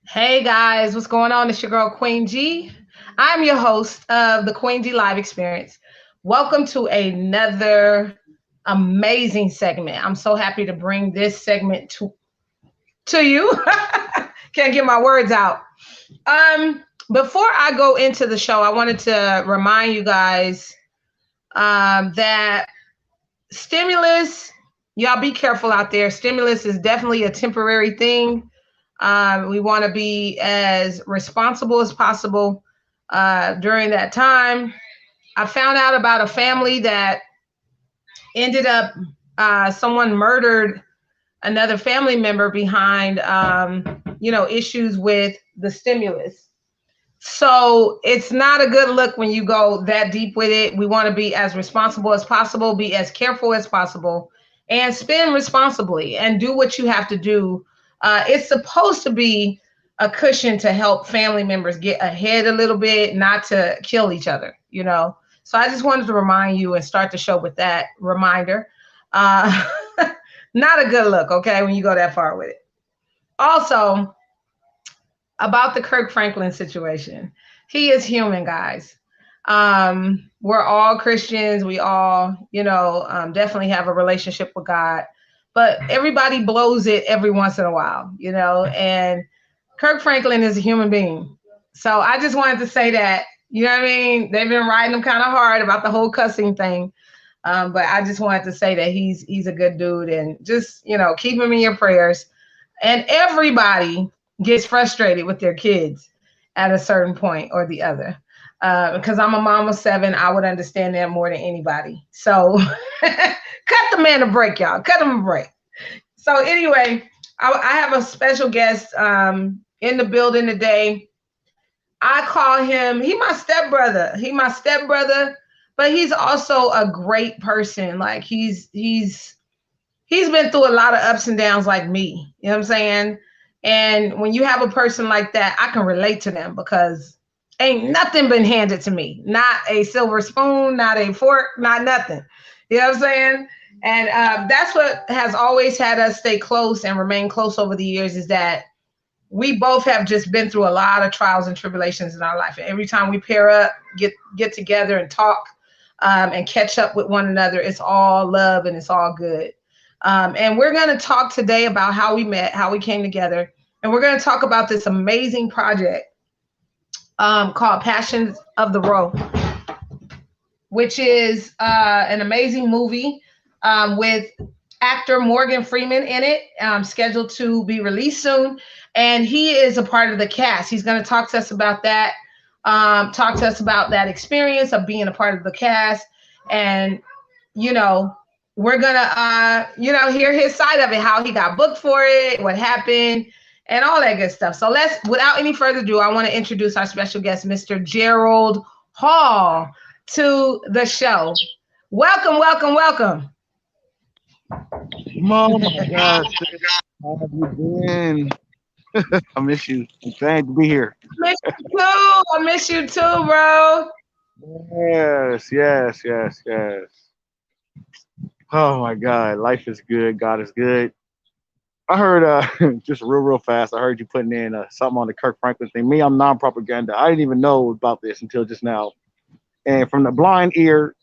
Hey guys, what's going on? It's your girl Queen G. I'm your host of the Queen G Live Experience. Welcome to another amazing segment. I'm so happy to bring this segment to you. Can't get my words out. Before I go into the show, I wanted to remind you guys that stimulus, y'all be careful out there. Stimulus is definitely a temporary thing. We want to be as responsible as possible during that time. I found out about a family that ended up, someone murdered another family member behind, issues with the stimulus. So it's not a good look when you go that deep with it. We want to be as responsible as possible, be as careful as possible, and spend responsibly and do what you have to do. It's supposed to be a cushion to help family members get ahead a little bit, not to kill each other. So I just wanted to remind you and start the show with that reminder. Uh, Not a good look, okay, when you go that far with it. Also, about the Kirk Franklin situation. He is human, guys. We're all Christians. We all, definitely have a relationship with God, but everybody blows it every once in a while. And Kirk Franklin is a human being. So I just wanted to say that, you know what I mean? They've been riding him kind of hard about the whole cussing thing. But I just wanted to say that he's a good dude and just, keep him in your prayers. And everybody gets frustrated with their kids at a certain point or the other. Because I'm a mom of seven, I would understand that more than anybody. So cut the man a break, y'all. Cut him a break. So anyway, I have a special guest in the building today. I call him, he my stepbrother. He my stepbrother, but he's also a great person. Like he's been through a lot of ups and downs like me. You know what I'm saying? And when you have a person like that, I can relate to them because ain't nothing been handed to me. Not a silver spoon, not a fork, not nothing. You know what I'm saying? And that's what has always had us stay close and remain close over the years is that we both have just been through a lot of trials and tribulations in our life. And every time we pair up, get together and talk and catch up with one another, it's all love and it's all good. And we're going to talk today about how we met, how we came together. And we're going to talk about this amazing project called Passions of the Row, which is an amazing movie with actor Morgan Freeman in it, scheduled to be released soon. And he is a part of the cast. He's going to talk to us about that, talk to us about that experience of being a part of the cast. And, we're going to, hear his side of it, how he got booked for it, what happened, and all that good stuff. So without any further ado, I want to introduce our special guest, Mr. Gerald Hall, to the show. Welcome, welcome, welcome. Oh my God, sis. How have you been? I miss you. I'm glad to be here. Miss you too. I miss you too, bro. Yes, yes, yes, yes. Oh my God, life is good. God is good. I heard, just real fast. I heard you putting in something on the Kirk Franklin thing. Me, I'm non-propaganda. I didn't even know about this until just now. And from the blind ear,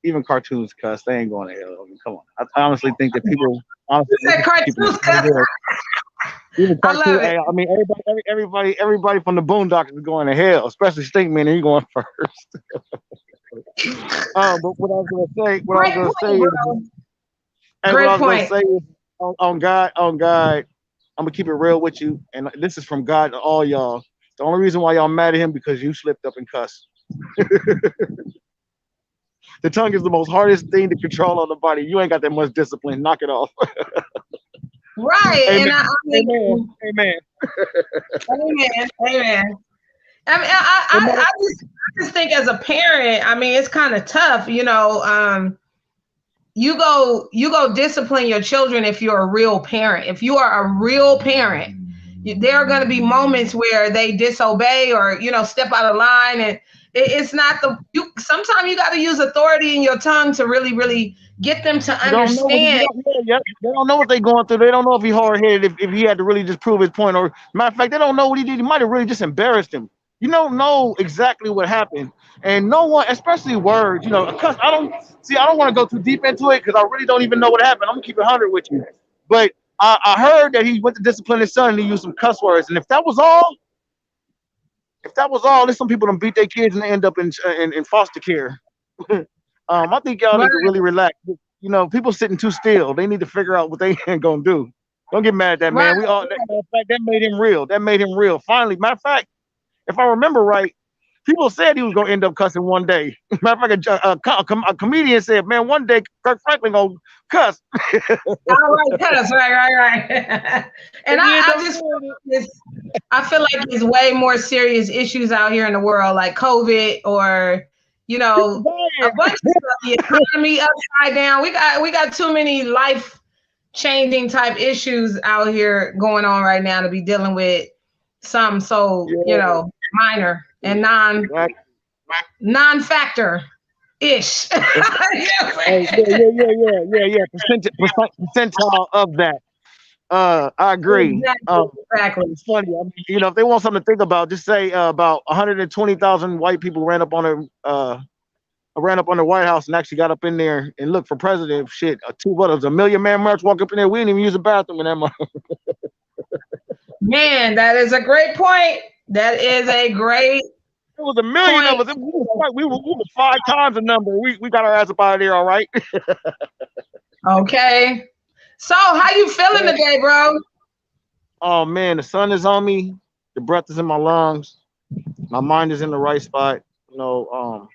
even cartoons cuss. They ain't going to hell. I mean, come on. I honestly think that people honestly You said keeping cartoons, it cut. real. Even I cartoon, love it. I mean, everybody from the Boondocks is going to hell, especially Stinkman, and you going first. But what I was Great gonna say point, is, bro. hey, what Great I was gonna point. say is, on God, I'm gonna keep it real with you, and this is from God to all y'all. The only reason why y'all mad at him because you slipped up and cussed. The tongue is the most hardest thing to control on the body. You ain't got that much discipline. Knock it off. Right. Amen. And I mean, Amen. Amen. amen. Amen. I mean, Amen. I just think as a parent, I mean, it's kind of tough, you go discipline your children if you're a real parent. If you are a real parent, there are going to be moments where they disobey or step out of line, and it's not the you. Sometimes you got to use authority in your tongue to really, really get them to You don't know what you understand. don't. Yeah, yeah. They don't know what they're going through. They don't know if he hard headed. If he had to really just prove his point, or matter of fact, they don't know what he did. He might have really just embarrassed him. You don't know exactly what happened, and no one, especially words. You know, cause I don't see. I don't want to go too deep into it because I really don't even know what happened. I'm gonna keep it 100 with you, but I heard that he went to discipline his son and he used some cuss words. And if that was all, there's some people that beat their kids and they end up in foster care. I think y'all Right, need to really relax. You know, people sitting too still. They need to figure out what they ain't gonna do. Don't get mad at that right. man. We all that, matter of fact, that made him real. That made him real. Finally, matter of fact, if I remember right, people said he was gonna end up cussing one day. Matter of fact, a comedian said, "Man, one day Kirk Franklin gonna cuss," All right, cuss, right. And and he ended I up just feel doing like this, I feel like there's way more serious issues out here in the world, like COVID or, it. a People bunch of stuff. The dying. economy upside down. We got too many life changing type issues out here going on right now to be dealing with some so, Yeah, minor and exactly. non factor ish. You know what I'm Hey, yeah, saying? yeah, yeah, yeah, yeah, yeah. Percentile of that. I agree. Exactly, exactly. It's funny. I mean, you know, if they want something to think about, just say about 120,000 white people ran up on the White House and actually got up in there and looked for president. Shit, what was a million man march? Walk up in there, we didn't even use the bathroom in that month. Man, that is a great point. That is a great It was a million of point. us. We were 5 times the number. We got our ass up out of there, all right. Okay. So, how you feeling today, bro? Oh man, the sun is on me. The breath is in my lungs. My mind is in the right spot. You know,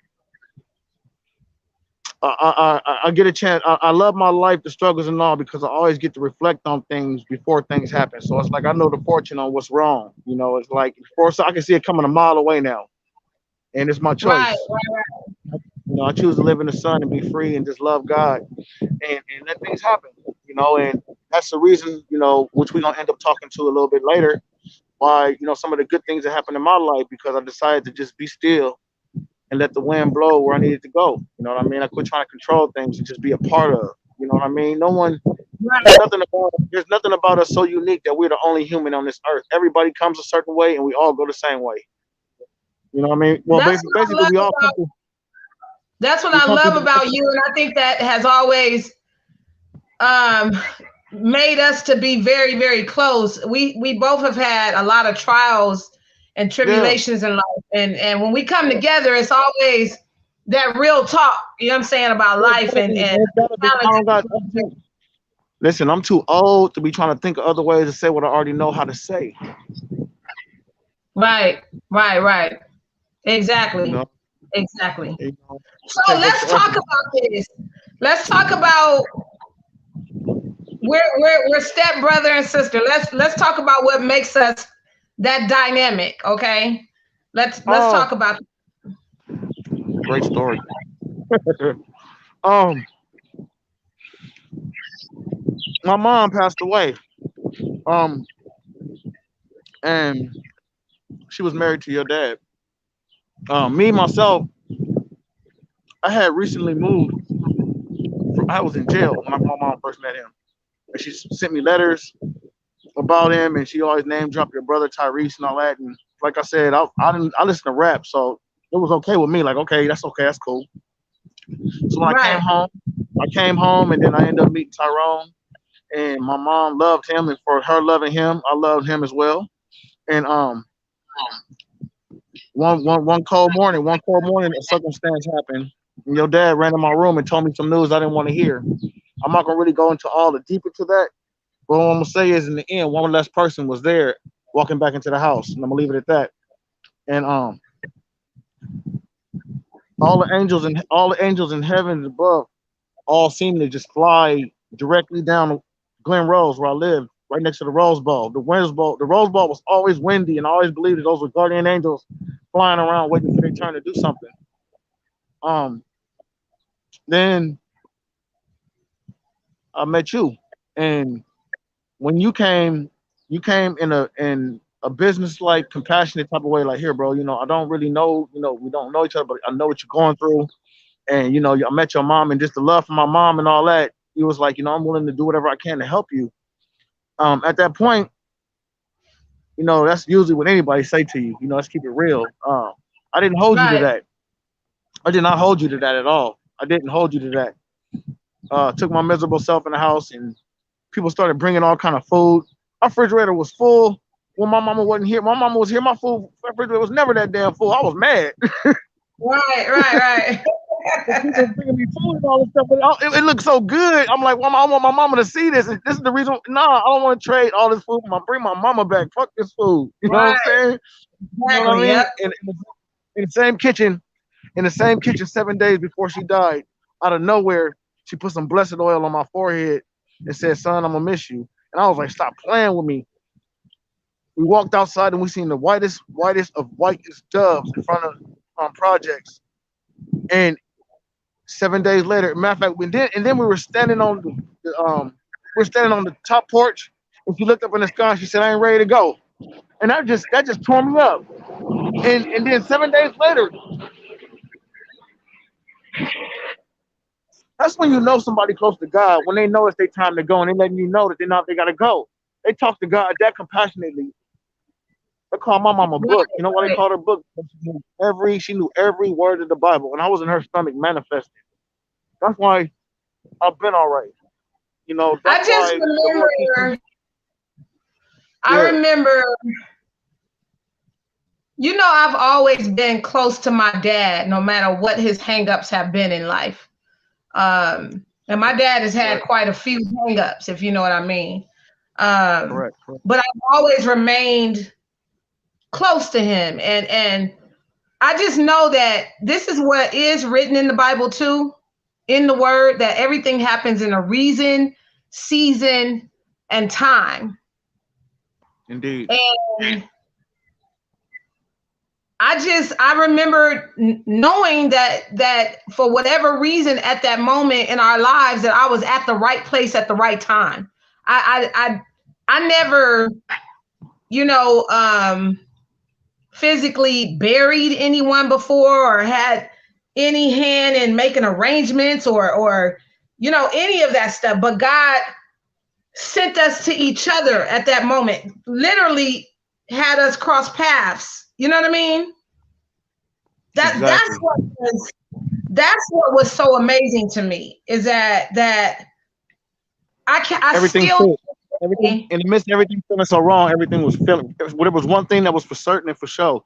I get a chance. I love my life, the struggles and all, because I always get to reflect on things before things happen. So it's like I know the fortune on what's wrong. You know, it's like before, so I can see it coming a mile away now, and it's my Right, choice. right. You know, I choose to live in the sun and be free and just love God and let things happen. You know, and that's the reason. You know, which we're gonna end up talking to a little bit later. Why some of the good things that happened in my life because I decided to just be still and let the wind blow where I needed to go. You know what I mean? I quit trying to control things and just be a part of. You know what I mean? No one, Right. there's nothing about us so unique that we're the only human on this earth. Everybody comes a certain way, and we all go the same way. You know what I mean? Well, That's what I basically, love about that's what we I come through love the about you, and I think that has always um made us to be very, very close. We both have had a lot of trials and yeah. tribulations in life, and when we come together, it's always that real talk. You know what I'm saying about It's life gotta be, and man. It's gotta be. I challenges. don't got. Listen, I'm too old to be trying to think of other ways to say what I already know how to say. Right, right. You Exactly, know, exactly. you know So it take let's extra talk effort. about this. Let's talk about we're step brother and sister. Let's talk about what makes us that dynamic. Okay, let's Oh, talk about. great story. um, my mom passed away. Um, and she was married to your dad. Me myself, I had recently moved. I was in jail when my mom first met him, and she sent me letters about him, and she always name dropped your brother Tyrese and all that. And like I said, I listen to rap, so it was okay with me. Like, okay, that's cool. So when Right. I came home, and then I ended up meeting Tyrone, and my mom loved him, and for her loving him, I loved him as well. And one cold morning, a circumstance happened. And your dad ran in my room and told me some news I didn't want to hear. I'm not gonna really go into all the deep into that, but what I'm gonna say is, in the end, one less person was there walking back into the house, and I'm gonna leave it at that. And all the angels in heaven and above all seemed to just fly directly down Glen Rose where I lived, right next to the Rose Bowl. The Rose Bowl was always windy, and I always believed that those were guardian angels flying around waiting for their turn to do something. Um, then I met you, and when you came in a business like compassionate type of way. Like, here, bro, I don't really know, we don't know each other, but I know what you're going through, And I met your mom, and just the love for my mom and all that. He was like, I'm willing to do whatever I can to help you. At that point, that's usually what anybody say to you. Let's keep it real. I didn't hold you to Right. that. I did not hold you to that at all. I didn't hold you to that. Took my miserable self in the house, and people started bringing all kind of food. Our refrigerator was full when my mama wasn't here. My mama was here. My food refrigerator was never that damn full. I was mad. Right, right, People right. bringing me food and all this stuff, but it looked so good. I'm like, well, I want my mama to see this. And this is the reason. Nah, I don't want to trade all this food. Bring my mama back. Fuck this food. You know what I'm Right. saying? You know what I Exactly. mean? Yep. In the same kitchen, 7 days before she died, out of nowhere, she put some blessed oil on my forehead and said, "Son, I'm gonna miss you." And I was like, "Stop playing with me." We walked outside and we seen the whitest of whitest doves in front of projects. And 7 days later, matter of fact, then we were standing on the top porch, and she looked up in the sky. And she said, "I ain't ready to go," and that just tore me up. And then 7 days later, that's when you know somebody close to God, when they know it's their time to go, and they letting you know that they gotta go. They talk to God that compassionately. They call my mom a Right, book. You know why they right. called her book? Because she knew every word of the Bible, and I was in her stomach manifesting. That's why I've been all right. That's I just why the Lord keeps me. remember, I Yeah, remember, I've always been close to my dad, no matter what his hangups have been in life. And my dad has had right, quite a few hangups, if you know what I mean. Um, correct, correct. but I've always remained close to him. And I just know that this is what is written in the Bible too, in the word, that everything happens in a reason, season, and time. Indeed. And I remember knowing that for whatever reason at that moment in our lives that I was at the right place at the right time. I never, you know, physically buried anyone before or had any hand in making arrangements or any of that stuff. But God sent us to each other at that moment. Literally had us cross paths. You know what I mean? That that's Exactly. what was that's what was so amazing to me is that I Everything still fit. Everything in the midst of everything feeling so wrong, everything was feeling. There was one thing that was for certain and for sure.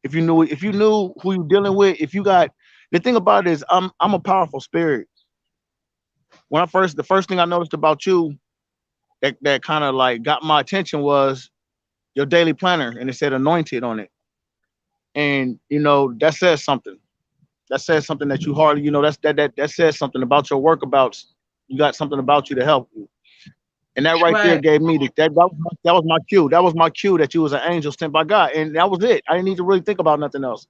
If you knew who you're dealing with, if you got the thing about it is, I'm a powerful spirit. The first thing I noticed about you that kind of like got my attention was your daily planner, and it said anointed on it, and that says something. That says something that you hardly, that says something about your workabouts. You got something about you to help you. And that right there right, gave me that was my cue. That was my cue that you was an angel sent by God, and that was it. I didn't need to really think about nothing else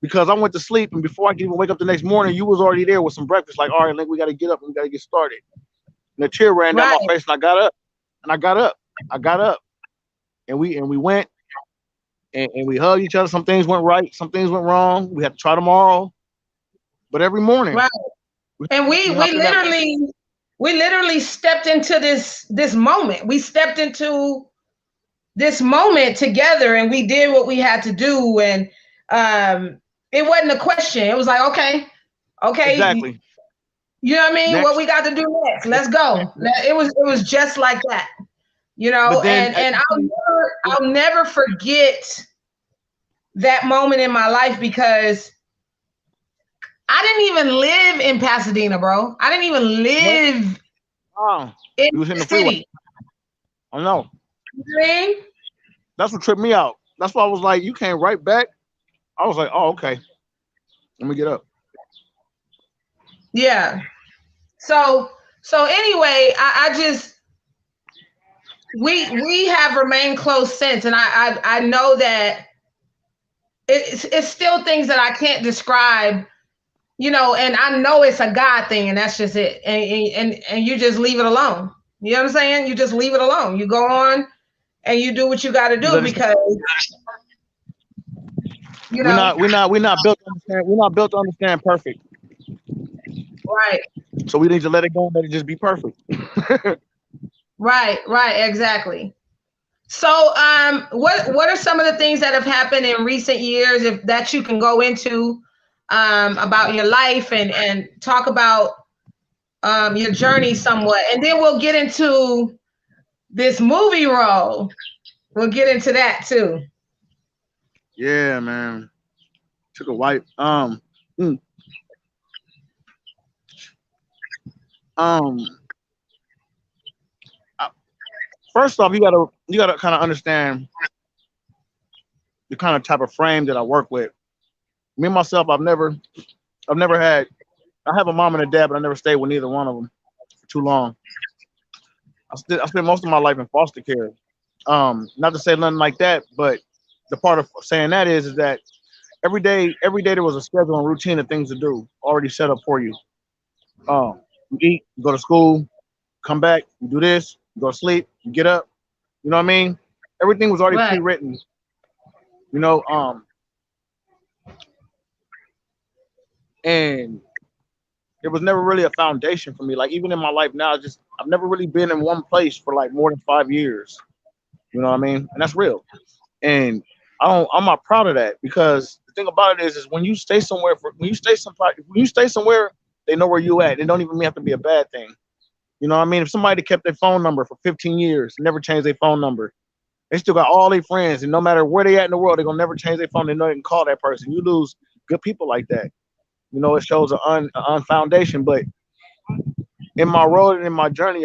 because I went to sleep, and before I could even wake up the next morning, you was already there with some breakfast. Like, all right, Link, we got to get up and we got to get started. And the tear ran down my right, face, and I got up, and I got up, I got up, and we went and we hugged each other. Some things went right, some things went wrong. We had to try tomorrow, but every morning right. And we we we hopped in that. literally we literally stepped into this moment. We stepped into this moment together and we did what we had to do. And it wasn't a question. It was like, okay, Exactly. you know what I mean? What Next. we got to do next? Let's go. It was just like that, But then and I'll never forget that moment in my life because I didn't even live in Pasadena, bro. I didn't even no, live oh, in you was the hitting the freeway. city. I know. You know what I mean? That's what tripped me out. That's why I was like, you came right back. I was like, oh, okay. Let me get up. Yeah. So anyway, I just we have remained close since, and I know that it's still things that I can't describe, and I know it's a God thing, and that's just it, and you just leave it alone. You know what I'm saying? You just leave it alone. You go on and you do what you got to You do let it slide. because you We're know not we're not we're not built to understand. We're not built to understand perfect. Right. So we need to let it go and let it just be perfect. Right. Right. Exactly. So, what are some of the things that have happened in recent years, if that you can go into, about your life and talk about your journey somewhat, and then we'll get into this movie role. We'll get into that too. Yeah, man. Took a wipe. Mm, um. I- First off, you gotta kind of understand the kind of type of frame that I work with. Me myself, I've never had. I have a mom and a dad, but I never stayed with neither one of them for too long. I spent most of my life in foster care. Not to say nothing like that, but the part of saying that is that every day there was a schedule and routine of things to do already set up for you. You eat, you go to school, come back, you do this, you go to sleep, you get up. You know what I mean? Everything was already Right. pre-written. You know, and there was never really a foundation for me. Like even in my life now, just I've never really been in one place for like more than 5 years. You know what I mean? And that's real. And I'm not proud of that because the thing about it is when you stay somewhere when you stay somewhere, they know where you at. It don't even have to be a bad thing. You know what I mean? If somebody kept their phone number for 15 years, never changed their phone number, they still got all their friends, and no matter where they at in the world, they're gonna never change their phone. They know they can call that person. You lose good people like that. You know, it shows an foundation. But in my road and in my journey,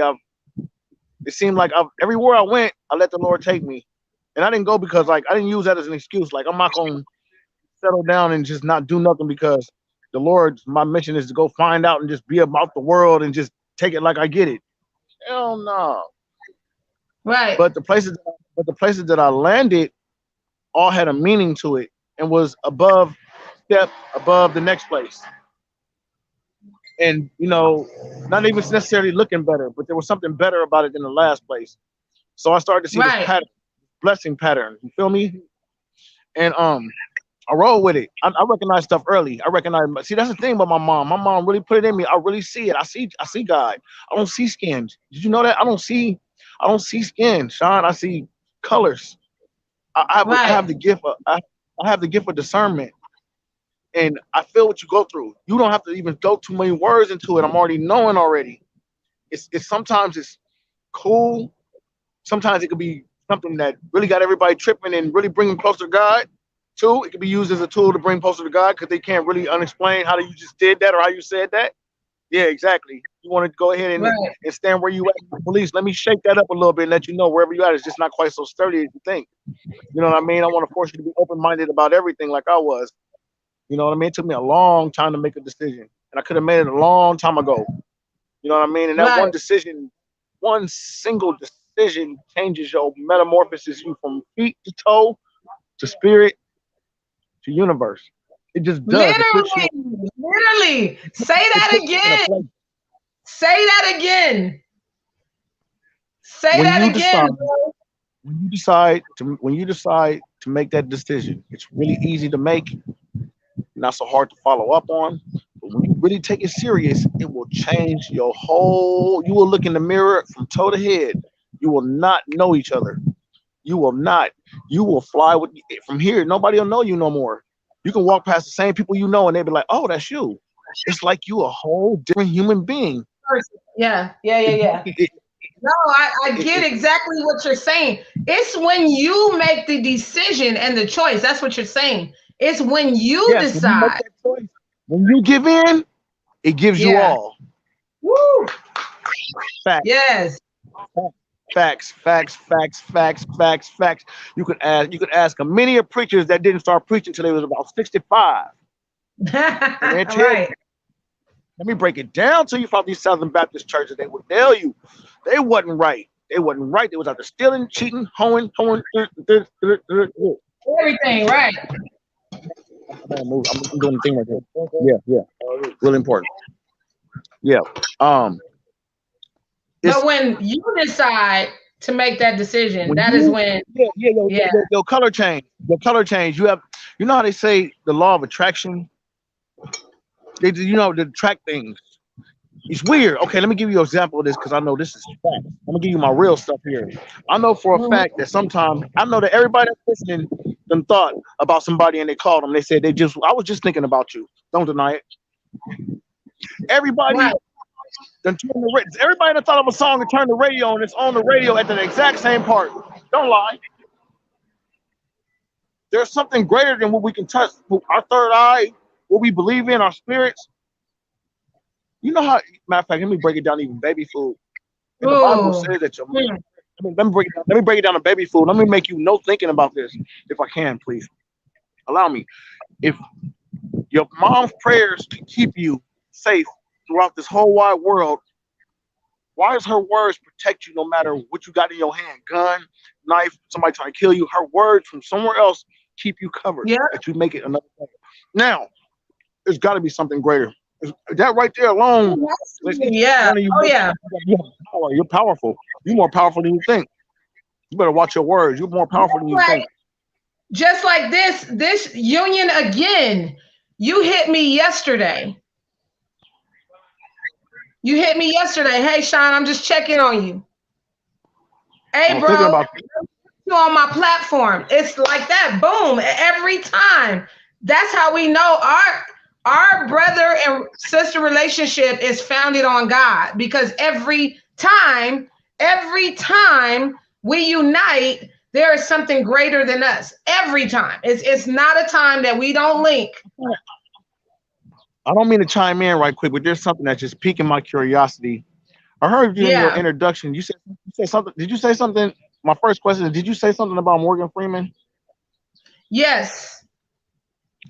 it seemed like everywhere I went, I let the Lord take me. And I didn't go because like I didn't use that as an excuse. Like I'm not gonna settle down and just not do nothing because the Lord, my mission is to go find out and just be about the world and just take it like I get it. Hell no. Right. But the places that I landed all had a meaning to it and was step above the next place. And not even necessarily looking better, but there was something better about it than the last place. So I started to see this Right. pattern, blessing pattern. You feel me? And I roll with it. I recognize stuff early. I recognize. See, that's the thing about my mom. My mom really put it in me. I really see it. I see God. I don't see skins. Did you know that? I don't see skin, Sean. I see colors. I Right. have the gift. I have the gift of discernment, and I feel what you go through. You don't have to even go too many words into it. I'm already knowing already. It's sometimes it's cool. Sometimes it could be something that really got everybody tripping and really bring them closer to God. Two, it could be used as a tool to bring closer to God because they can't really unexplain how you just did that or how you said that. Yeah, exactly. You want to go ahead Right. and stand where you at. Police, let me shake that up a little bit and let you know wherever you at is just not quite so sturdy as you think. You know what I mean? I want to force you to be open minded about everything like I was. You know what I mean? It took me a long time to make a decision, and I could have made it a long time ago. You know what I mean? And that Right. one decision, one single decision changes your metamorphosis you from feet to toe to spirit to universe. It just does. It puts you. Literally. Literally. Say It that puts you in a again. place Say that again. Say when that you again, decide bro. when you decide to make that decision. It's really easy to make, not so hard to follow up on. But when you really take it serious, it will change your whole. You will look in the mirror from toe to head. You will not know each other. You will not. You will fly with from here. Nobody will know you no more. You can walk past the same people you know, and they'll be like, "Oh, that's you." It's like you a whole different human being. Person. Yeah. Yeah. Yeah. It, Yeah. it, No, I it, get it, exactly what you're saying. It's when you make the decision and the choice. That's what you're saying. It's when you yes, when you make decide. that choice, when you give in, it gives you Yeah. all Woo. facts, Yes. facts, facts, facts, facts, facts, facts. You could ask a many of preachers that didn't start preaching till they was about 65, and they tell Right. you. Let me break it down to you from these Southern Baptist churches. They will tell you they wasn't right. They wasn't right. They was out there stealing, cheating, hoeing. Everything. Right. I'm doing the thing right there. Yeah, yeah. Really important. Yeah. Um, But it's when you decide to make that decision, when that is you when, yeah, yeah, yeah. your color change. Your color change. You know how they say the law of attraction? They attract things. It's weird. Okay, let me give you an example of this because I know this is fact. I'm gonna give you my real stuff here. I know for a Mhm. fact that sometimes I know that everybody that's listening them thought about somebody and they called them. They said they just I was just thinking about you. Don't deny it. Everybody Right. then turn everybody that thought of a song and turned the radio on. It's on the radio at the exact same part. Don't lie. There's something greater than what we can touch. Our third eye, what we believe in, our spirits. You know how? Matter of fact, let me break it down. Even baby food. And the Bible Ooh. says that your Mm. let me break it down. Let me break it down to baby food. Let me make you no thinking about this, if I can, please. Allow me. If your mom's prayers can keep you safe throughout this whole wide world, why does her words protect you no matter what you got in your hand? Gun, knife, somebody trying to kill you. Her words from somewhere else keep you covered. Yeah. That you make it another day. Now, there's got to be something greater. That right there alone, lets each Yeah. one of you Oh know yeah. you have power. You're powerful. You're more powerful than you think. You better watch your words. You're more powerful than you Right. think. Just like this union again. You hit me yesterday. You hit me yesterday. Hey, Sean, I'm just checking on you. Hey, I'm thinking bro, about you on my platform. It's like that. Boom. Every time. That's how we know our brother and sister relationship is founded on God because every time we unite, there is something greater than us. Every time. It's not a time that we don't link. I don't mean to chime in right quick, but there's something that's just piquing my curiosity. I heard you in your Yeah. introduction. You said something. Did you say something? My first question is: did you say something about Morgan Freeman? Yes.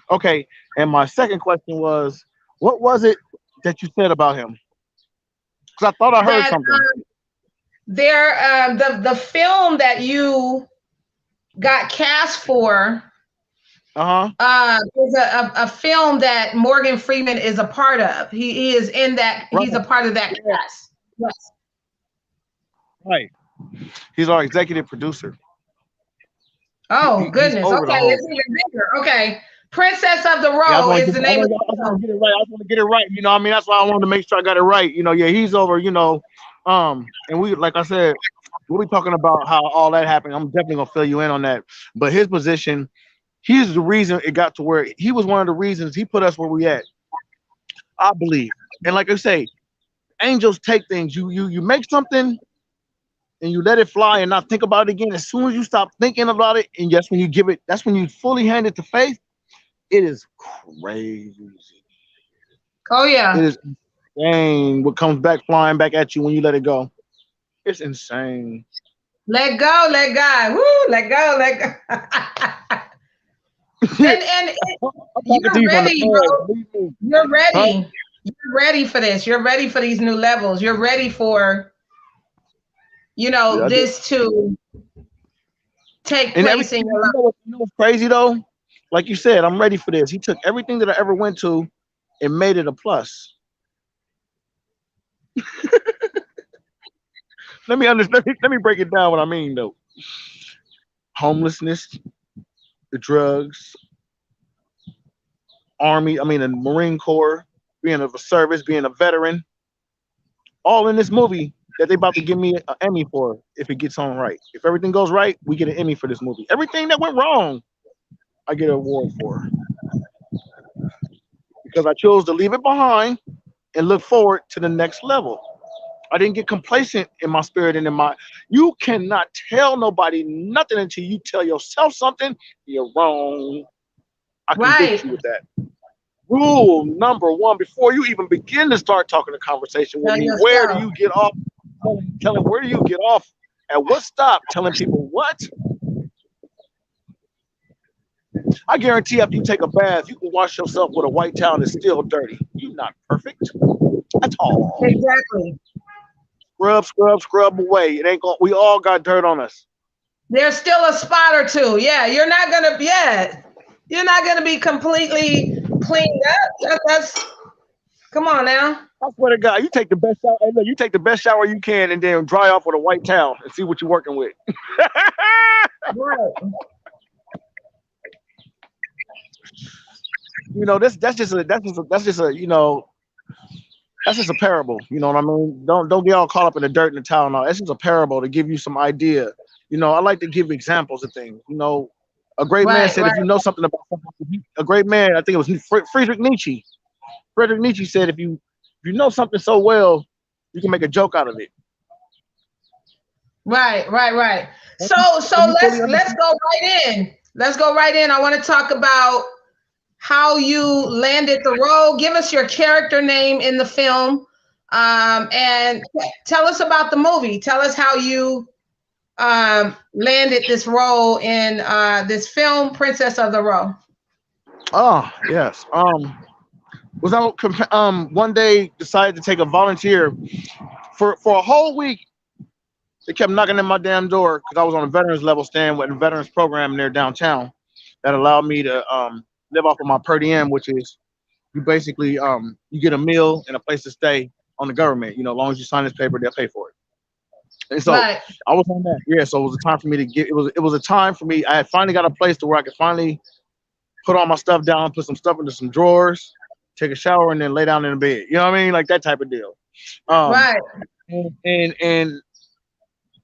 Okay. And my second question was, what was it that you said about him? Because I thought I heard That something. the film that you got cast for Uh huh. is a film that Morgan Freeman is a part of. He is in that. Right. He's a part of that Yeah. cast. Yes. Right. He's our executive producer. Oh He's goodness. over the Okay, whole. it's even bigger. Okay, Princess of the Yeah, I just Row want to is get. the name of I just the want film. to get it right. I just want to get it right. You know, what I mean, that's why I wanted to make sure I got it right. You know, yeah, he's over. And we, like I said, we'll be talking about how all that happened. I'm definitely gonna fill you in on that. But his position, he's the reason it got to where he was one of the reasons he put us where we at. I believe. And like I say, angels take things. You make something and you let it fly and not think about it again. As soon as you stop thinking about it, and just when you give it, that's when you fully hand it to faith. It is crazy. Oh It yeah. is insane what comes back flying back at you when you let it go. It's insane. Let go, let God. Woo, let go, let go. I'm And talking to you're you from the ready, head. bro. Believe me. You're Huh? ready. You're ready for this. You're ready for these new levels. You're ready for, Yeah, I do. this to take And place everything, in your life. you know what's crazy though? Like you said, I'm ready for this. He took everything that I ever went to and made it a plus. Let me break it down what I mean though. Homelessness, the drugs, army, I mean the Marine Corps, being of a service, being a veteran, all in this movie that they about to give me an Emmy for if it gets on right. If everything goes right, we get an Emmy for this movie. Everything that went wrong, I get an award for because I chose to leave it behind and look forward to the next level. I didn't get complacent in my spirit and in my. You cannot tell nobody nothing until you tell yourself something. You're wrong. I convict Right. you with that. Rule number one: before you even begin to start talking a conversation with Tell me, where do yourself. you get off? Telling where do you get off? At what stop? Telling people what? I guarantee after you take a bath, you can wash yourself with a white towel and it's still dirty. You're not perfect at all. Exactly. Scrub, scrub, scrub away. It ain't going. We all got dirt on us. There's still a spot or two. Yeah, you're not gonna be completely cleaned up. That's come on now. I swear to God, you take the best shower. Hey, look, you take the best shower you can, and then dry off with a white towel and see what you're working with. Right. You know, that's just a That's just a parable. You know what I mean? Don't get all caught up in the dirt and the towel and all. That's just a parable to give you some idea. I like to give examples of things. A great man Right, said, right, if you know something about something, a great man, I think it was Friedrich Nietzsche. Friedrich Nietzsche said, if you know something so well, you can make a joke out of it. right. So so If you fully let's understand. go right in. Let's go right in. I want to talk about how you landed the role. Give us your character name in the film, and tell us about the movie. Tell us how you landed this role in this film, Princess of the Row. Oh yes. Was out one day decided to take a volunteer for a whole week. They kept knocking at my damn door because I was on a veterans level stand with a veterans program in there downtown that allowed me to live off of my per diem, which is you basically you get a meal and a place to stay on the government. As long as you sign this paper, they'll pay for it. And so Right, I was on that. Yeah, so it was a time for me to get. It was a time for me. I had finally got a place to where I could finally put all my stuff down, put some stuff into some drawers, take a shower, and then lay down in the bed. You know what I mean? Like that type of deal. Um, right, and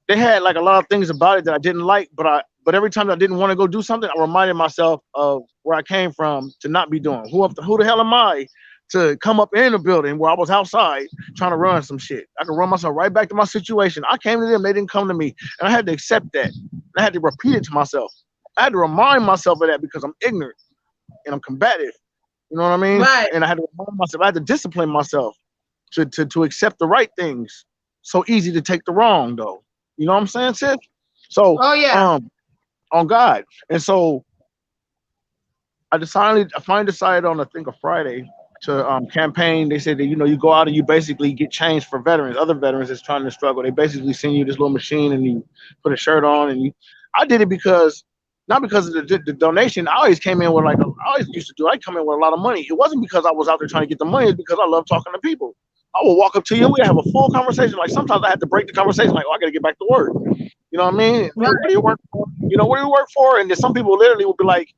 they had like a lot of things about it that I didn't like, but every time I didn't want to go do something, I reminded myself of where I came from to not be doing. Who the hell am I to come up in a building where I was outside trying to run some shit? I could run myself right back to my situation. I came to them, they didn't come to me, and I had to accept that. And I had to repeat it to myself. I had to remind myself of that because I'm ignorant and I'm combative. You know what I mean? right. And I had to remind myself. I had to discipline myself to accept the right things. So easy to take the wrong though. You know what I'm saying, sis? So Oh yeah. on God. And so I finally decided on I think a Friday to campaign. They said that you go out and you basically get changed for veterans, other veterans that's trying to struggle. They basically send you this little machine and you put a shirt on and you. I did it because not because of the donation. I always came in with I always used to do. I come in with a lot of money. It wasn't because I was out there trying to get the money. It's because I love talking to people. I will walk up to you and we have a full conversation. Like sometimes I had to break the conversation. Like, oh, I got to get back to work. You know what I mean? Hey, Right, what do you work for? What do you work for? And then some people literally will be like,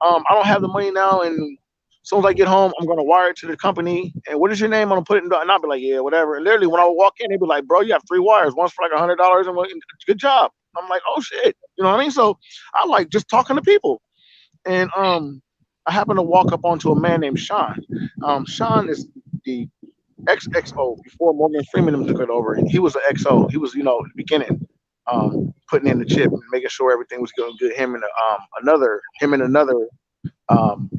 I don't have the money now, and as soon as I get home, I'm gonna wire it to the company. And what is your name? I'm gonna put it in, and I'll be like, yeah, whatever. And literally, when I would walk in, they'd be like, bro, you have three wires. One's for like $100, and good job. I'm like, oh shit, you know what I mean? So I like just talking to people, and I happened to walk up onto a man named Sean. Sean is the XXO before Morgan Freeman took it over. He was an XO. He was, at the beginning, putting in the chip and making sure everything was going good. Him and another um,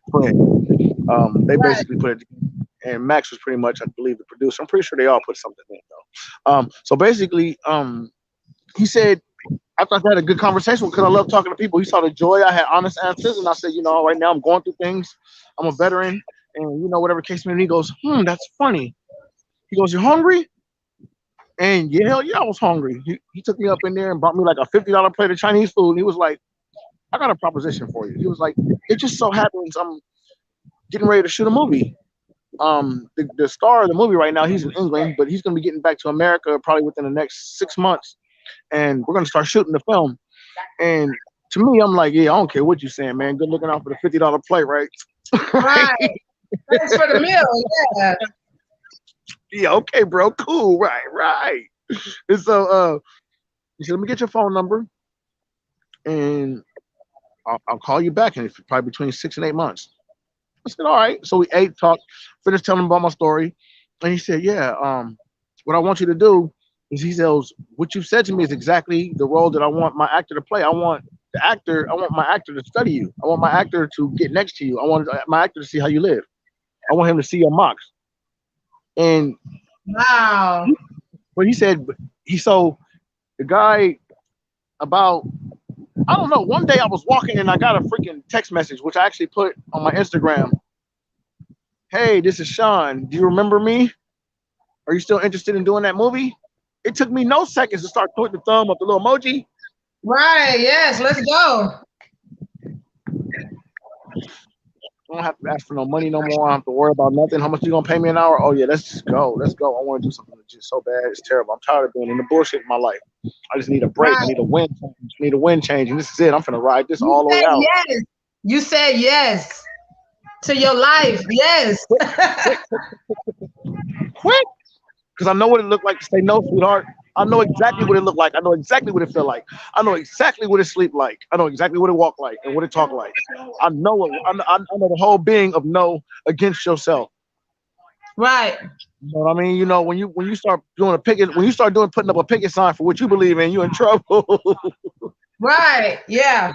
friend. They right. basically put it, and Max was pretty much, I believe, the producer. I'm pretty sure they all put something in though. So basically, he said after I had a good conversation because I love talking to people. He saw the joy I had, honest answers, and I said, right now I'm going through things. I'm a veteran, and whatever case may be. He goes, that's funny. He goes, you're hungry? And yeah, hell yeah, I was hungry. He took me up in there and bought me like a $50 plate of Chinese food. And he was like, I got a proposition for you. He was like, it just so happens I'm getting ready to shoot a movie. The star of the movie right now, he's in England, but he's going to be getting back to America probably within the next 6 months. And we're going to start shooting the film. And to me, I'm like, yeah, I don't care what you're saying, man. Good looking out for the $50 plate, right? Right. Right? Thanks for the meal. Yeah. Yeah, okay, bro, cool, right. And so he said, let me get your phone number and I'll call you back in probably between 6 and 8 months. I said, all right. So we ate, talked, finished telling him about my story. And he said, yeah, what I want you to do is he says, what you've said to me is exactly the role that I want my actor to play. I want my actor to study you. I want my actor to get next to you. I want my actor to see how you live. I want him to see your mocks. And Wow. what he said, so the guy about I don't know. One day I was walking and I got a freaking text message, which I actually put on my Instagram. Hey, this is Sean. Do you remember me? Are you still interested in doing that movie? It took me no seconds to start putting the thumb up, the little emoji. Right. Yes. Let's go. I don't have to ask for no money no more. I don't have to worry about nothing. How much you gonna pay me an hour? Oh yeah, let's just go. Let's go. I want to do something that's just so bad. It's terrible. I'm tired of being in the bullshit in my life. I just need a break. I Right. need a wind change. I need a wind change. And this is it. I'm gonna ride this You all the way said out. yes. You said yes to your life. Yes. Quick, quick, quick because I know what it looked like to say no, sweetheart. I know exactly what it looked like. I know exactly what it felt like. I know exactly what it sleep like. I know exactly what it walk like and what it talk like. I know it. I know the whole being of no against yourself. Right. You know what I mean? You know when you start doing a picket when you start doing putting up a picket sign for what you believe in, you're in trouble. Right. Yeah.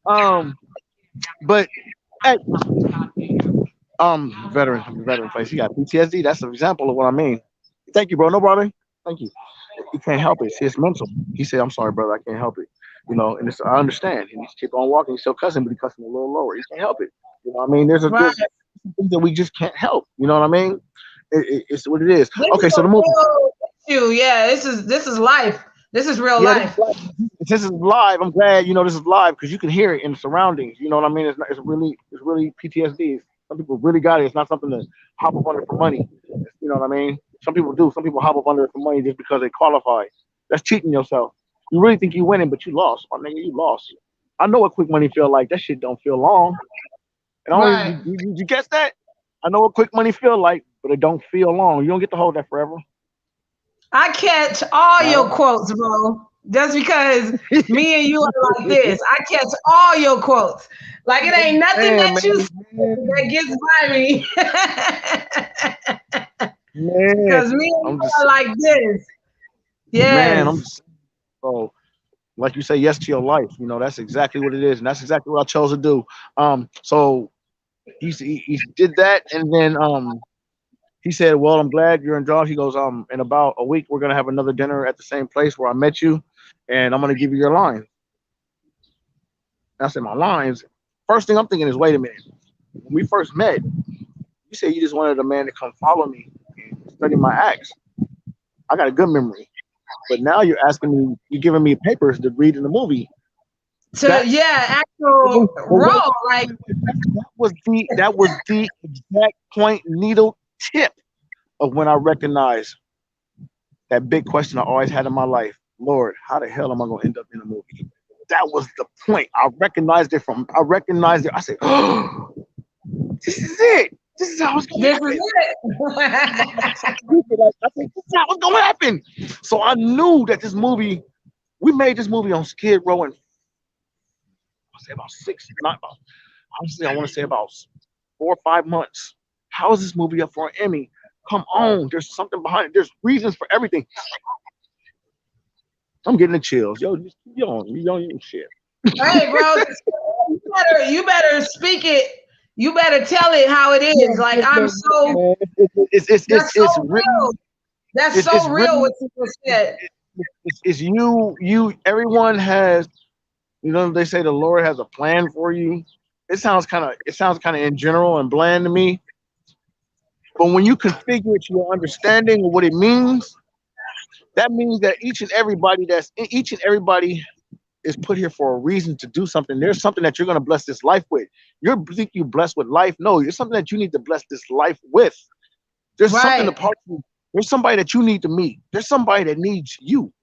um, but hey, veteran place. He got PTSD. That's an example of what I mean. Thank you, bro. No problem. Thank you. He can't help it. See, it's mental. He said, "I'm sorry, brother. I can't help it." You know, and it's, I understand. He needs to keep on walking. He's still cussing, but he's cussing a little lower. He can't help it. You know what I mean? Right. There's things that we just can't help. You know what I mean? It's what it is. This is Okay, so a the movie. real issue. Yeah, this is life. This is real Yeah, this is life. live. This is live. I'm glad this is live because you can hear it in the surroundings. You know what I mean? It's really PTSD. Some people really got it. It's not something to hop up under for money. You know what I mean? Some people do. Some people hop up under it for money just because they qualify. That's cheating yourself. You really think you winning, but you lost. My nigga, you lost. I know what quick money feel like. That shit don't feel long. And I don't, Right. you guess that? I know what quick money feel like, but it don't feel long. You don't get to hold that forever. I catch all Not at your all. quotes, bro. Just because me and you are like this, I catch all your quotes. Like it ain't nothing Man, that you say man, that gets by me. man. Because me and I'm you just are like this. man, I'm Yes. just so like you say yes to your life. You know, that's exactly what it is, and that's exactly what I chose to do. So he did that, and then he said, "Well, I'm glad you're in Jaws." He goes, in about a week we're gonna have another dinner at the same place where I met you, and I'm gonna give you your lines. And I said, my lines. First thing I'm thinking is, wait a minute. When we first met, you said you just wanted a man to come follow me and study my acts. I got a good memory. But now you're asking me, you're giving me papers to read in the movie. To That's yeah, well, actual wait, role. Like that was the exact point needle tip of when I recognized that big question I always had in my life. Lord, how the hell am I gonna end up in a movie? That was the point. I recognized it. I said, oh, this is it. This is how it's gonna this is happen. it. Stupid. Like, I think this is how it's gonna happen. So I knew that this movie, we made this movie on Skid Row in I'll say about six, not about honestly, I want to say about 4 or 5 months. How is this movie up for an Emmy? Come on, there's something behind it. There's reasons for everything. I'm getting the chills. Yo, you don't shit. Hey, bro, you better speak it. You better tell it how it is. Man, Like man, I'm man, so man. that's It's so really real. That's it's so real really what you just said. it's you everyone has they say the Lord has a plan for you. It sounds kind of in general and bland to me, but when you configure it to your understanding of what it means, that means that each and everybody is put here for a reason to do something. There's something that you're going to bless this life with. You think you blessed with life? No, there's something that you need to bless this life with. There's something Right. apart from you. There's somebody that you need to meet. There's somebody that needs you.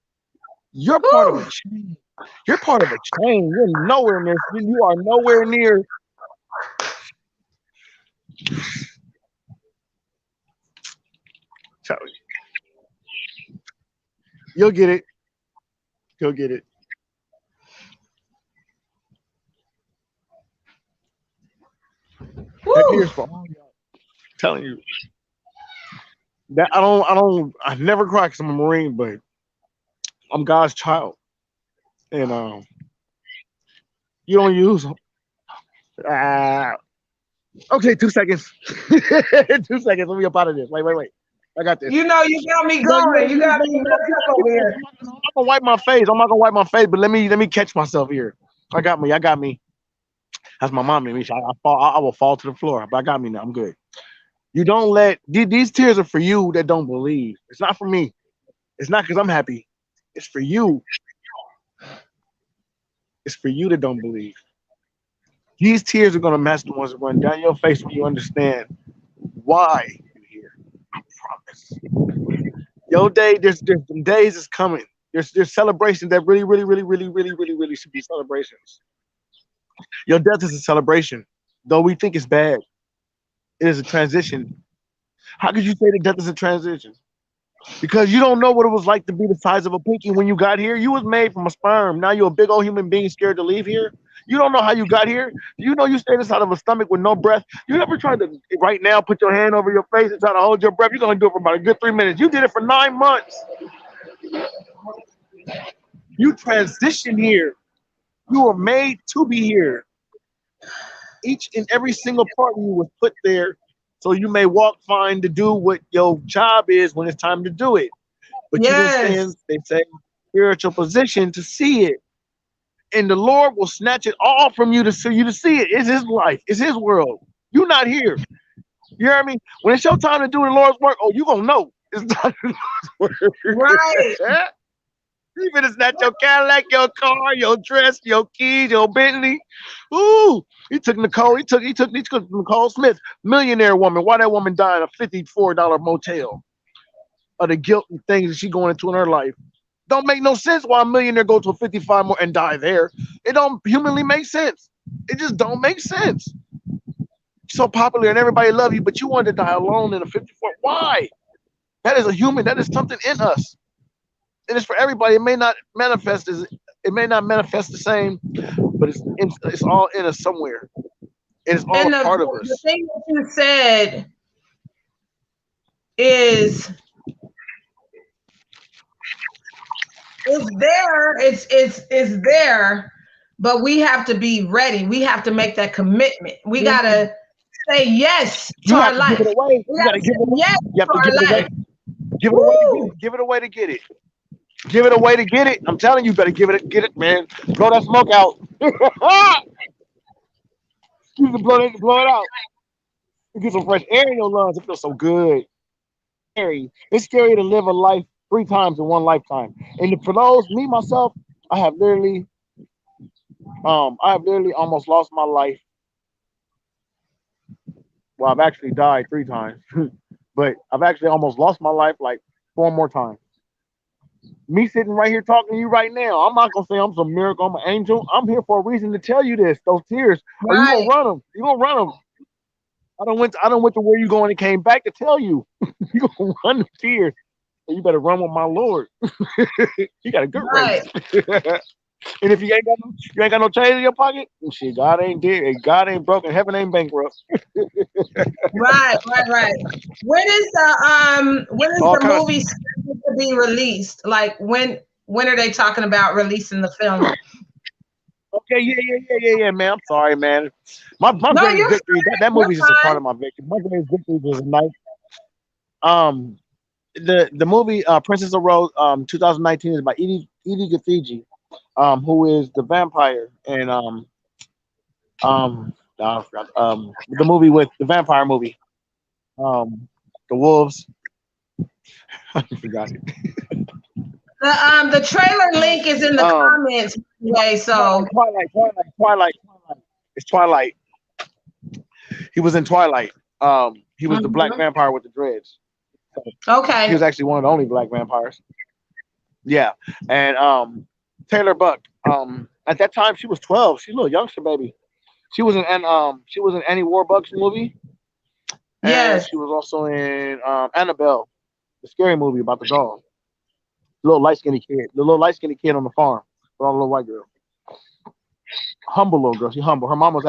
You're part of a Whew. chain. You're part of a chain. You're nowhere near. You are nowhere near. Tell you, you'll get it. You'll get it. That Whew. here's for all y'all. Telling you that I never cry because I'm a Marine, but I'm God's child, and you don't use them. Okay, 2 seconds. 2 seconds. Let me up out of this. Wait. I got this. You know you got me No, going. You got no, me no, no, messed up over here. I'm not gonna wipe my face. I'm not gonna wipe my face, but let me catch myself here. I got me. I got me. That's my mom. I fall. I will fall to the floor, but I got me now. I'm good. You don't let these tears are for you that don't believe. It's not for me. It's not because I'm happy. It's for you. It's for you that don't believe. These tears are gonna match the ones that run down your face when you understand why you're here. I promise. Your day, there's some days is coming. There's celebrations that really should be celebrations. Your death is a celebration. Though we think it's bad, it is a transition. How could you say that death is a transition? Because you don't know what it was like to be the size of a pinky when you got here. You was made from a sperm. Now you're a big old human being scared to leave here. You don't know how you got here. You know you stayed inside of a stomach with no breath. You ever tried to right now put your hand over your face and try to hold your breath? You're gonna do it for about a good 3 minutes. You did it for 9 months. You transitioned here. You were made to be here. Each and every single part of you was put there so you may walk fine to do what your job is when it's time to do it. But you didn't stay in, Yes. they say, spiritual position to see it. And the Lord will snatch it all from you to see it. It's his life, it's his world. You're not here. You hear me? When it's your time to do the Lord's work, oh, you gonna know it's not the Lord's Right. work. Even it's not your Cadillac, your car, your dress, your keys, your Bentley. Ooh, he took Nicole. He took Nicole Smith, millionaire woman. Why that woman died in a $54 motel? Of the guilt and things that she going into in her life. Don't make no sense why a millionaire go to a 55 more and die there. It don't humanly make sense. It just don't make sense. So popular and everybody love you, but you wanted to die alone in a 54. Why? That is a human. That is something in us. And it's for everybody. It may not manifest the same, but it's all in us somewhere. And it's all And a part of the us. thing that you said is it's there, it's there, but we have to be ready. We have to make that commitment. We Mhm. gotta say yes to You our have to give it life. away. We You got gotta to give say it away. yes You have to to give it our away. life. Give it away to get Woo! it. Give it away to get it. Give it away to get it. I'm telling you, better give it, get it, man. Blow that smoke out. You can blow it out. You get some fresh air in your lungs. It feels so good. Scary. It's scary to live a life 3 times in one lifetime. And for those, me myself, I have literally, I have literally almost lost my life. Well, I've actually died 3 times, but I've actually almost lost my life like 4 more times. Me sitting right here talking to you right now, I'm not gonna say I'm some miracle, I'm an angel. I'm here for a reason to tell you this. Those tears, or you gonna Right, run them? You gonna run them? I don't went to where you going and came back to tell you. You gonna run the tears? So you better run with my Lord. You got a good race. right, And if you ain't got no change in your pocket, shit, God ain't dead. God ain't broken. Heaven ain't bankrupt. right. When is All the kind of. movie scheduled to be released? Like when are they talking about releasing the film? Okay, yeah, man. I'm sorry, man. My No, greatest you're victory. That you're movie's just a part fine. of my victory. My greatest victory was a night. Um, the movie Princess of Rose 2019 is by Edie Gathegi, who is the vampire and I forgot, the movie with the vampire movie um the wolves. I forgot it. The trailer link is in the Um, comments anyway, so Twilight. It's Twilight. He was in Twilight. He was the black mhm. vampire with the dreads. He Okay. was actually one of the only black vampires. Yeah, and Taylor Buck. At that time she was 12. She's a little youngster, baby. She was in Annie Warbucks movie, and Yes. she was also in Annabelle, the scary movie about the doll. Little light skinned kid, the little light skinned kid on the farm with all the little white girl. Humble little girl. She humble. Her mom was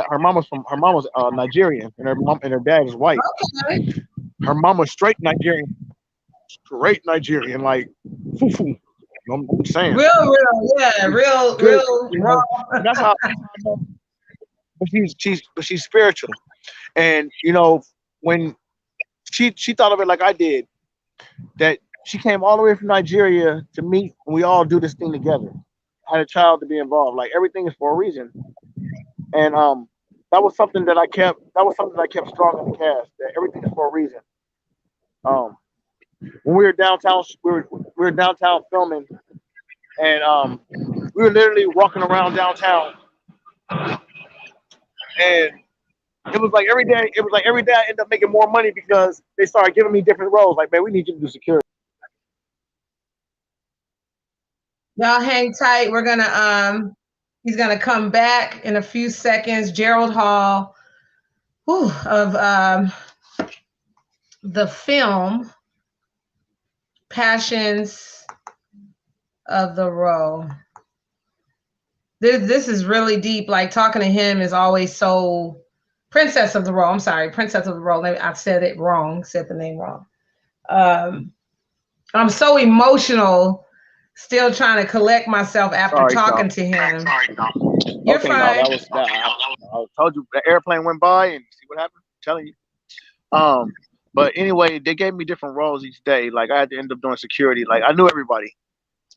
Nigerian, and her mom and her dad is white. Okay. Her mom was straight Nigerian, like foo foo. I'm saying Real, yeah, good, real you raw. know. And that's how I know. But she's spiritual, and you know when she thought of it like I did, that she came all the way from Nigeria to meet, and we all do this thing together. Had a child to be involved. Like everything is for a reason, and that was something that I kept. That was something that I kept strong in the cast. That everything is for a reason. Um, when we were downtown, we were downtown filming, and we were literally walking around downtown, and it was like every day. It was like every day I ended up making more money because they started giving me different roles. Like, man, we need you to do security. Y'all hang tight. He's gonna come back in a few seconds. Gerald Hall, whew, of the film Passions of the Role. This is really deep. Like talking to him is always so. Princess of the Role. I'm sorry, Princess of the Role. I said it wrong. Said the name wrong. Um, I'm so emotional. Still trying to collect myself after Sorry, y'all. talking to him. You're Okay, no, fine. that was that. I told you the airplane went by and see what happened. I'm telling you. Um, but anyway, they gave me different roles each day. Like I had to end up doing security. Like I knew everybody,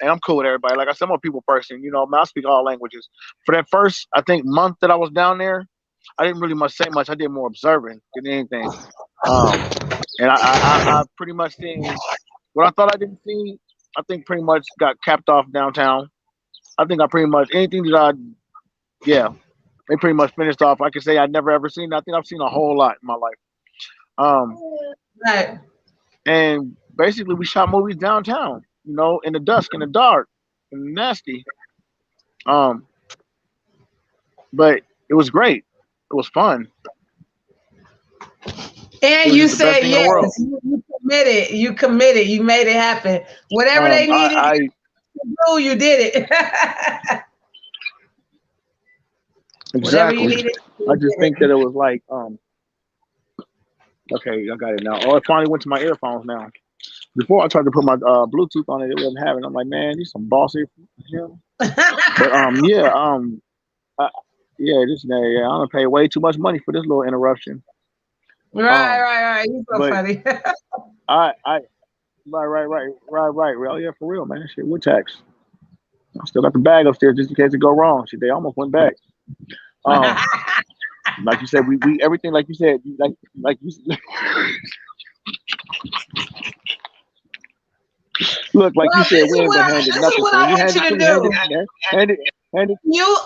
and I'm cool with everybody. Like I said, I'm a people person. You know, I speak all languages. For that first, I think month that I was down there, I didn't really much say much. I did more observing than anything. Um, and I pretty much seen what I thought I didn't see. I think pretty much got capped off downtown. I think I pretty much anything that yeah, they pretty much finished off. I can say I never ever seen. I think I've seen a whole lot in my life. Um, Right. and basically we shot movies downtown. You know, in the dusk, in the dark, and nasty. Um, but it was great. It was fun. It And was you just the best said thing in the yes. world. You committed. You committed. You made it happen. Whatever they needed I you to do, you did it. Whatever you exactly. needed, I you just did think that it was like, okay, I got it now. Oh, it finally went to my earphones now. Before I tried to put my Bluetooth on it, it wasn't having. I'm like, man, these some bossy him. it. But yeah, I, yeah, yeah, I'm gonna pay way too much money for this little interruption. Right, Um, right, right. You're so but funny. I, right. Real, yeah, for real, man. Shit, with tax. I still got the bag upstairs just in case it go wrong. Shit, they almost went back. Um, like you said, we everything like you said, like you look like you Well, said, we ain't been handed this is nothing. what So when I you want you handed to to me, do. hand it, You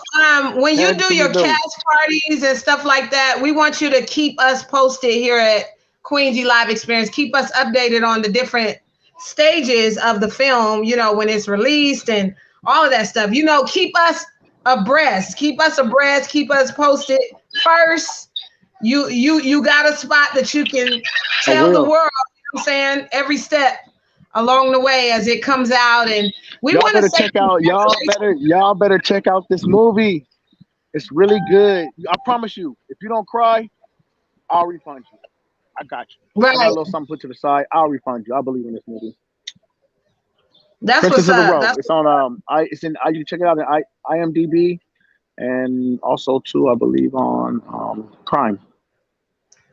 when you hand it do to me, your do. cast parties and stuff like that, we want you to keep us posted here at Queen G Live Experience. Keep us updated on the different stages of the film, when it's released and all of that stuff. Keep us abreast. Keep us abreast. Keep us posted. First, you got a spot that you can I tell the will. world, I'm saying, every step along the way as it comes out. And we Y'all want to better say check out. Y'all better check out this movie. It's really good. I promise you. If you don't cry, I'll refund you. I got you. I got a right. little something put to the side. I'll refund you. I believe in this movie. That's Princess what's of the up. Road. That's It's on it's in you can check it out in IMDb and also too I believe on Prime.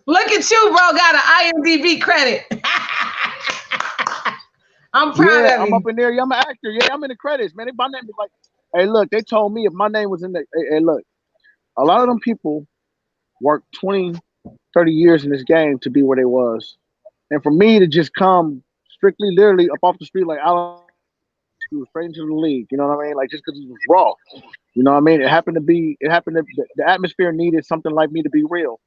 Look at you, bro. Got an IMDb credit. I'm proud Yeah, of I'm up you. in there. Yeah, I'm an actor. Yeah, I'm in the credits, man. My name is like, hey, look, they told me if my name was in the, hey, look, a lot of them people worked 20, 30 years in this game to be where they was. And for me to just come strictly, literally up off the street, like Alan, straight into the league, you know what I mean? Like just because it was raw, you know what I mean? The atmosphere needed something like me to be real.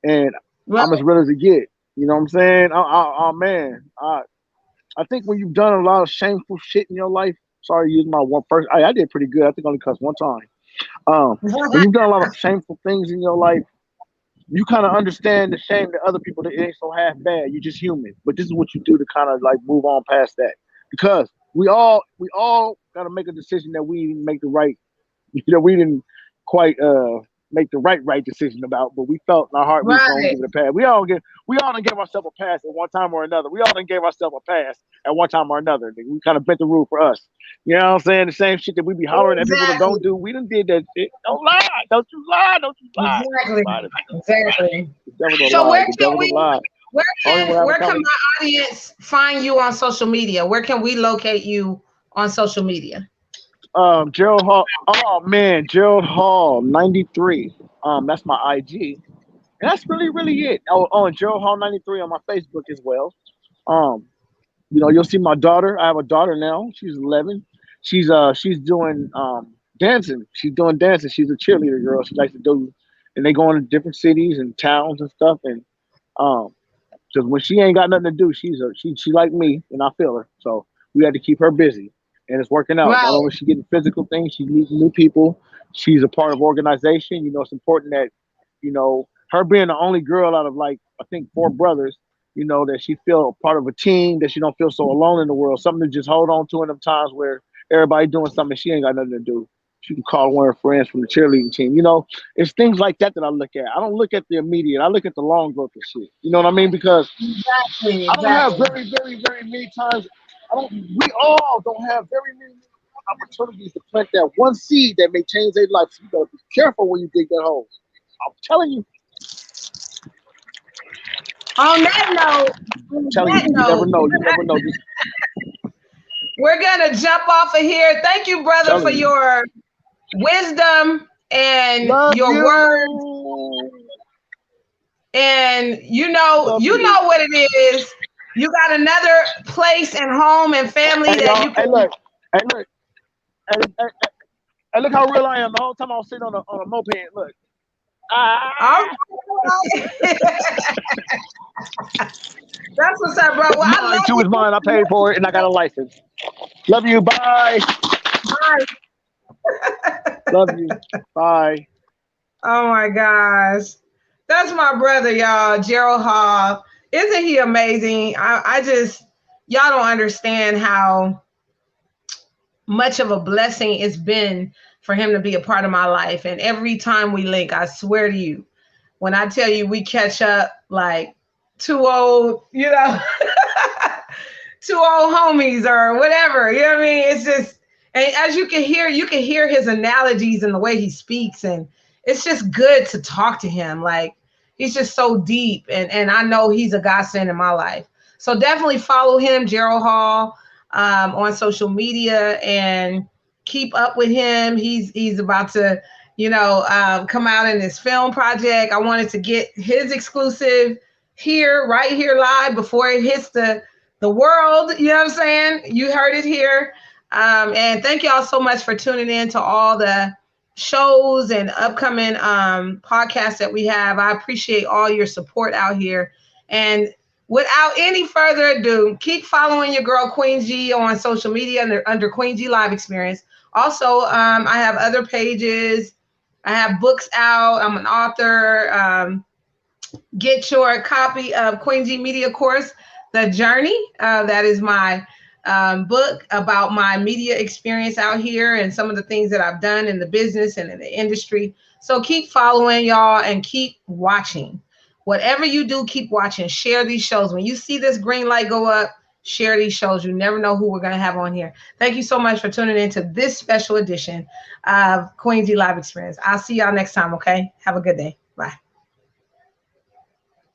And Right, I'm as real as it get. You know what I'm saying? Oh man, I think when you've done a lot of shameful shit in your life, sorry, to use my one first. I did pretty good. I think I only cussed one time. When you've done a lot of shameful things in your life, you kind of understand the shame that other people that it ain't so half bad. You're just human. But this is what you do to kind of like move on past that, because we all got to make a decision that we didn't make the right, we didn't quite make the right decision about, but we felt in our heart we was gonna right. give it a pass. We all done gave ourselves a pass at one time or another. We all done gave ourselves a pass at one time or another. We kind of bent the rule for us. You know what I'm saying? The same shit that we be hollering at people that Exactly, don't do. We done did that shit. Don't lie. Don't you lie. Don't you lie. Don't you exactly, lie to me. exactly. The devil's a So lie. where The can devil's a we, lie. where Only one have a where can coming. my audience find you on social media? Where can we locate you on social media? Gerald Hall. Oh man, Gerald Hall 93. That's my IG. And that's really it. Oh, and Gerald Hall 93 on my Facebook as well. Um, you'll see my daughter. I have a daughter now. She's 11. She's doing dancing. She's doing dancing. She's a cheerleader girl. She likes to do, and they go into different cities and towns and stuff. And um, because when she ain't got nothing to do, she like me, and I feel her. So we had to keep her busy, and it's working out. Not Right, only is she getting physical things, she's meeting new people. She's a part of organization. It's important that her being the only girl out of like I think four brothers. that she feel part of a team, that she don't feel so alone in the world. Something to just hold on to in them times where everybody doing something she ain't got nothing to do. She can call one of her friends from the cheerleading team. It's things like that that I look at. I don't look at the immediate. I look at the long growth of shit. You know what I mean? Because Exactly, I don't have exactly. very, very, very many times. I don't. We all don't have very many opportunities to plant that one seed that may change their life. So you gotta be careful when you dig that hole. I'm telling you. On that note, I'm on telling you. that You never note, know. You never know. Just we're gonna jump off of here. Thank you, brother, for telling you. your wisdom and Love your words. you. And Love you you. know what it is. You got another place and home and family Hey that y'all. you Hey can. look. Hey look. Hey, look how real I am. The whole time I was sitting on a moped. Look. All Ah. right. That's what's up, bro. Well, It's I mine love too. It's mine. I paid for it and I got a license. Love you. Bye. you. Love you. Bye. Oh my gosh. That's my brother, y'all, Gerald Hall. Isn't he amazing? I just, y'all don't understand how much of a blessing it's been for him to be a part of my life. And every time we link, I swear to you, when I tell you we catch up like two old, two old homies or whatever. You know what I mean? It's just, and as you can hear his analogies and the way he speaks, and it's just good to talk to him. Like he's just so deep, and I know he's a godsend in my life. So definitely follow him, Gerald Hall, on social media, and keep up with him. He's about to, come out in his film project. I wanted to get his exclusive here, right here, live before it hits the world. You know what I'm saying? You heard it here. And thank y'all so much for tuning in to all the shows and upcoming podcasts that we have. I appreciate all your support out here. And without any further ado, keep following your girl Queen G on social media under Queen G Live Experience. Also, I have other pages. I have books out. I'm an author. Get your copy of Queen G Media Course, The Journey. That is my book about my media experience out here and some of the things that I've done in the business and in the industry. So keep following y'all and keep watching. Whatever you do, keep watching. Share these shows. When you see this green light go up, share these shows. You never know who we're going to have on here. Thank you so much for tuning in to this special edition of Queen G Live Experience. I'll see y'all next time, okay? Have a good day.